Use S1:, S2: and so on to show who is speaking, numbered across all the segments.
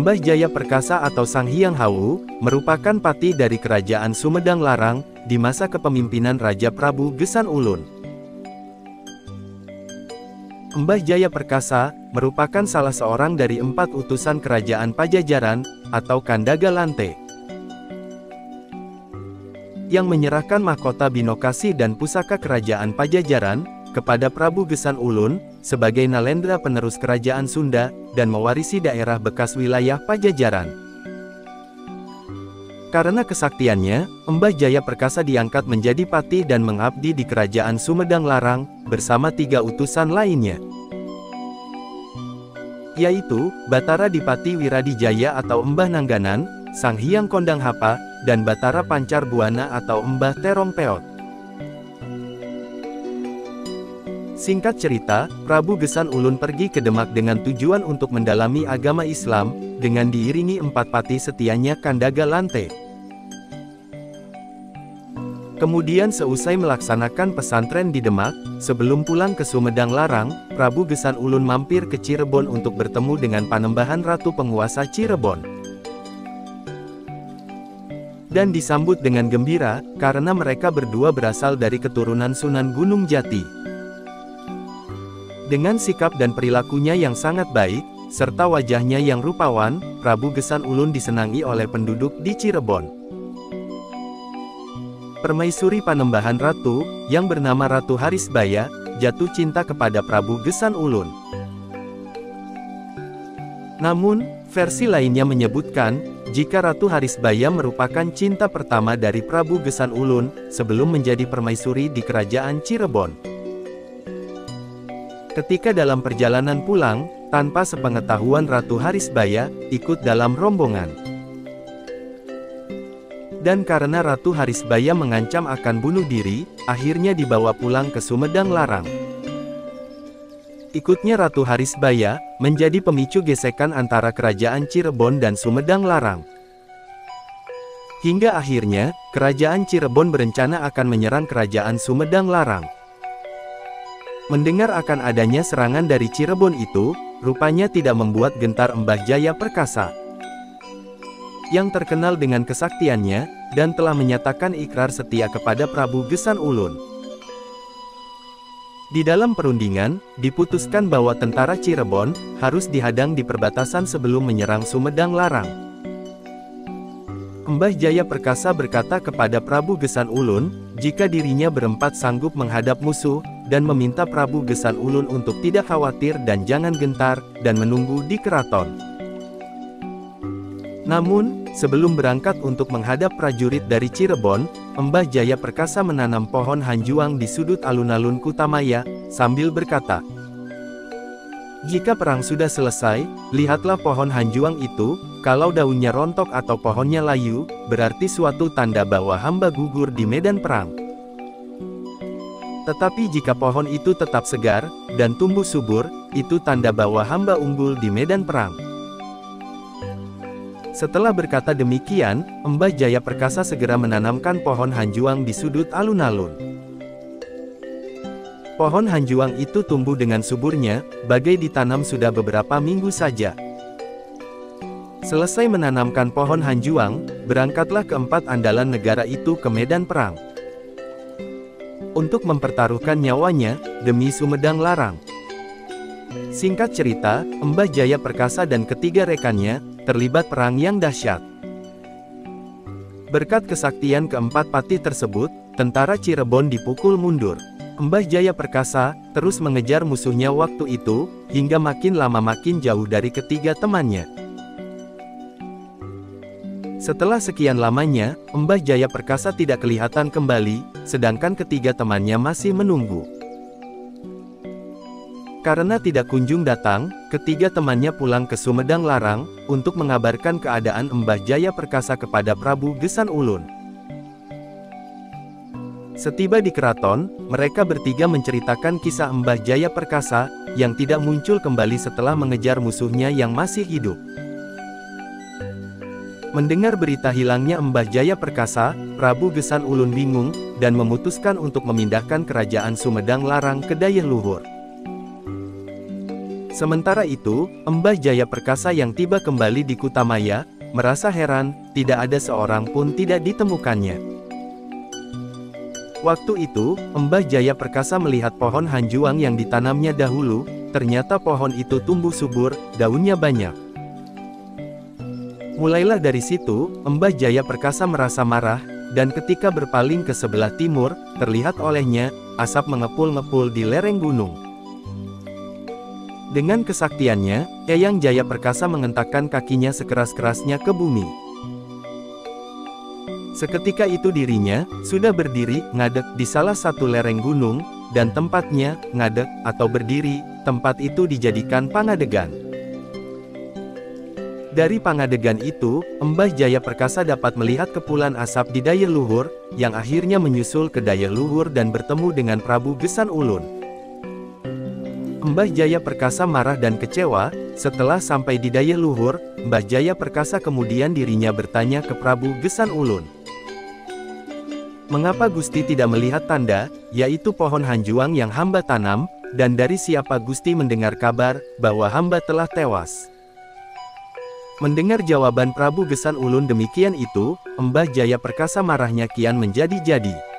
S1: Mbah Jaya Perkasa atau Sang Hyang Hawu, merupakan pati dari Kerajaan Sumedang Larang, di masa kepemimpinan Raja Prabu Gesan Ulun. Mbah Jaya Perkasa, merupakan salah seorang dari 4 utusan Kerajaan Pajajaran, atau Kandaga Lante, yang menyerahkan mahkota Binokasi dan pusaka Kerajaan Pajajaran, kepada Prabu Gesan Ulun, sebagai Nalendra penerus Kerajaan Sunda, dan mewarisi daerah bekas wilayah Pajajaran. Karena kesaktiannya, Mbah Jaya Perkasa diangkat menjadi pati dan mengabdi di Kerajaan Sumedang Larang, bersama 3 utusan lainnya, yaitu, Batara Dipati Wiradijaya atau Mbah Nangganan, Sang Hyang Kondang Hapa, dan Batara Pancar Buana atau Mbah Terong Peot. Singkat cerita, Prabu Gesan Ulun pergi ke Demak dengan tujuan untuk mendalami agama Islam, dengan diiringi 4 pati setianya Kandaga Lante. Kemudian seusai melaksanakan pesantren di Demak, sebelum pulang ke Sumedang Larang, Prabu Gesan Ulun mampir ke Cirebon untuk bertemu dengan Panembahan Ratu penguasa Cirebon, dan disambut dengan gembira, karena mereka berdua berasal dari keturunan Sunan Gunung Jati. Dengan sikap dan perilakunya yang sangat baik, serta wajahnya yang rupawan, Prabu Gesan Ulun disenangi oleh penduduk di Cirebon. Permaisuri Panembahan Ratu, yang bernama Ratu Harisbaya, jatuh cinta kepada Prabu Gesan Ulun. Namun, versi lainnya menyebutkan, jika Ratu Harisbaya merupakan cinta pertama dari Prabu Gesan Ulun, sebelum menjadi permaisuri di Kerajaan Cirebon. Ketika dalam perjalanan pulang, tanpa sepengetahuan Ratu Harisbaya, ikut dalam rombongan. Dan karena Ratu Harisbaya mengancam akan bunuh diri, akhirnya dibawa pulang ke Sumedang Larang. Ikutnya Ratu Harisbaya, menjadi pemicu gesekan antara Kerajaan Cirebon dan Sumedang Larang. Hingga akhirnya, Kerajaan Cirebon berencana akan menyerang Kerajaan Sumedang Larang. Mendengar akan adanya serangan dari Cirebon itu, rupanya tidak membuat gentar Mbah Jaya Perkasa, yang terkenal dengan kesaktiannya, dan telah menyatakan ikrar setia kepada Prabu Gesan Ulun. Di dalam perundingan, diputuskan bahwa tentara Cirebon harus dihadang di perbatasan sebelum menyerang Sumedang Larang. Mbah Jaya Perkasa berkata kepada Prabu Gesan Ulun, jika dirinya berempat sanggup menghadap musuh, dan meminta Prabu Gesan Ulun untuk tidak khawatir dan jangan gentar, dan menunggu di keraton. Namun, sebelum berangkat untuk menghadap prajurit dari Cirebon, Mbah Jaya Perkasa menanam pohon hanjuang di sudut alun-alun Kutamaya, sambil berkata, jika perang sudah selesai, lihatlah pohon hanjuang itu, kalau daunnya rontok atau pohonnya layu, berarti suatu tanda bahwa hamba gugur di medan perang. Tetapi jika pohon itu tetap segar, dan tumbuh subur, itu tanda bahwa hamba unggul di medan perang. Setelah berkata demikian, Mbah Jaya Perkasa segera menanamkan pohon hanjuang di sudut alun-alun. Pohon hanjuang itu tumbuh dengan suburnya, bagai ditanam sudah beberapa minggu saja. Selesai menanamkan pohon hanjuang, berangkatlah keempat andalan negara itu ke medan perang, untuk mempertaruhkan nyawanya, demi Sumedang Larang. Singkat cerita, Mbah Jaya Perkasa dan ketiga rekannya, terlibat perang yang dahsyat. Berkat kesaktian keempat pati tersebut, tentara Cirebon dipukul mundur. Mbah Jaya Perkasa, terus mengejar musuhnya waktu itu, hingga makin lama makin jauh dari ketiga temannya. Setelah sekian lamanya, Mbah Jaya Perkasa tidak kelihatan kembali, sedangkan ketiga temannya masih menunggu. Karena tidak kunjung datang, ketiga temannya pulang ke Sumedang Larang, untuk mengabarkan keadaan Mbah Jaya Perkasa kepada Prabu Gesan Ulun. Setiba di keraton, mereka bertiga menceritakan kisah Mbah Jaya Perkasa, yang tidak muncul kembali setelah mengejar musuhnya yang masih hidup. Mendengar berita hilangnya Mbah Jaya Perkasa, Prabu Gesan Ulun bingung, dan memutuskan untuk memindahkan kerajaan Sumedang Larang ke Dayeuhluhur. Sementara itu, Mbah Jaya Perkasa yang tiba kembali di Kutamaya, merasa heran, tidak ada seorang pun tidak ditemukannya. Waktu itu, Mbah Jaya Perkasa melihat pohon hanjuang yang ditanamnya dahulu, ternyata pohon itu tumbuh subur, daunnya banyak. Mulailah dari situ, Mbah Jaya Perkasa merasa marah, dan ketika berpaling ke sebelah timur, terlihat olehnya, asap mengepul-ngepul di lereng gunung. Dengan kesaktiannya, Eyang Jaya Perkasa mengentakkan kakinya sekeras-kerasnya ke bumi. Seketika itu dirinya, sudah berdiri, ngadeg, di salah satu lereng gunung, dan tempatnya, ngadeg, atau berdiri, tempat itu dijadikan pangadegan. Dari pangadegan itu, Mbah Jaya Perkasa dapat melihat kepulan asap di daya luhur, yang akhirnya menyusul ke daya luhur dan bertemu dengan Prabu Gesan Ulun. Mbah Jaya Perkasa marah dan kecewa. Setelah sampai di daya luhur, Mbah Jaya Perkasa kemudian dirinya bertanya ke Prabu Gesan Ulun. Mengapa Gusti tidak melihat tanda, yaitu pohon hanjuang yang hamba tanam, dan dari siapa Gusti mendengar kabar, bahwa hamba telah tewas? Mendengar jawaban Prabu Gesan Ulun demikian itu, Mbah Jaya Perkasa marahnya kian menjadi-jadi.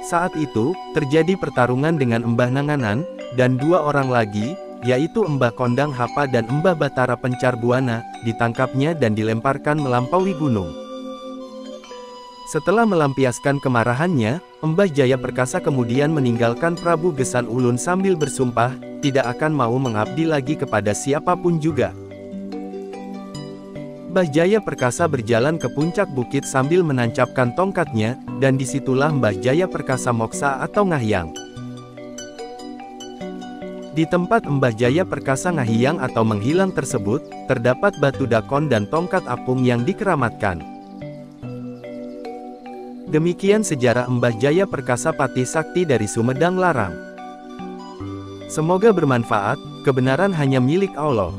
S1: Saat itu, terjadi pertarungan dengan Mbah Nanganan, dan dua orang lagi, yaitu Mbah Kondang Hapa dan Mbah Batara Pencar Buana, ditangkapnya dan dilemparkan melampaui gunung. Setelah melampiaskan kemarahannya, Mbah Jaya Perkasa kemudian meninggalkan Prabu Gesan Ulun sambil bersumpah, tidak akan mau mengabdi lagi kepada siapapun juga. Mbah Jaya Perkasa berjalan ke puncak bukit sambil menancapkan tongkatnya, dan disitulah Mbah Jaya Perkasa moksa atau ngahyang. Di tempat Mbah Jaya Perkasa ngahyang atau menghilang tersebut, terdapat batu dakon dan tongkat apung yang dikeramatkan. Demikian sejarah Mbah Jaya Perkasa Patih Sakti dari Sumedang Larang. Semoga bermanfaat, kebenaran hanya milik Allah.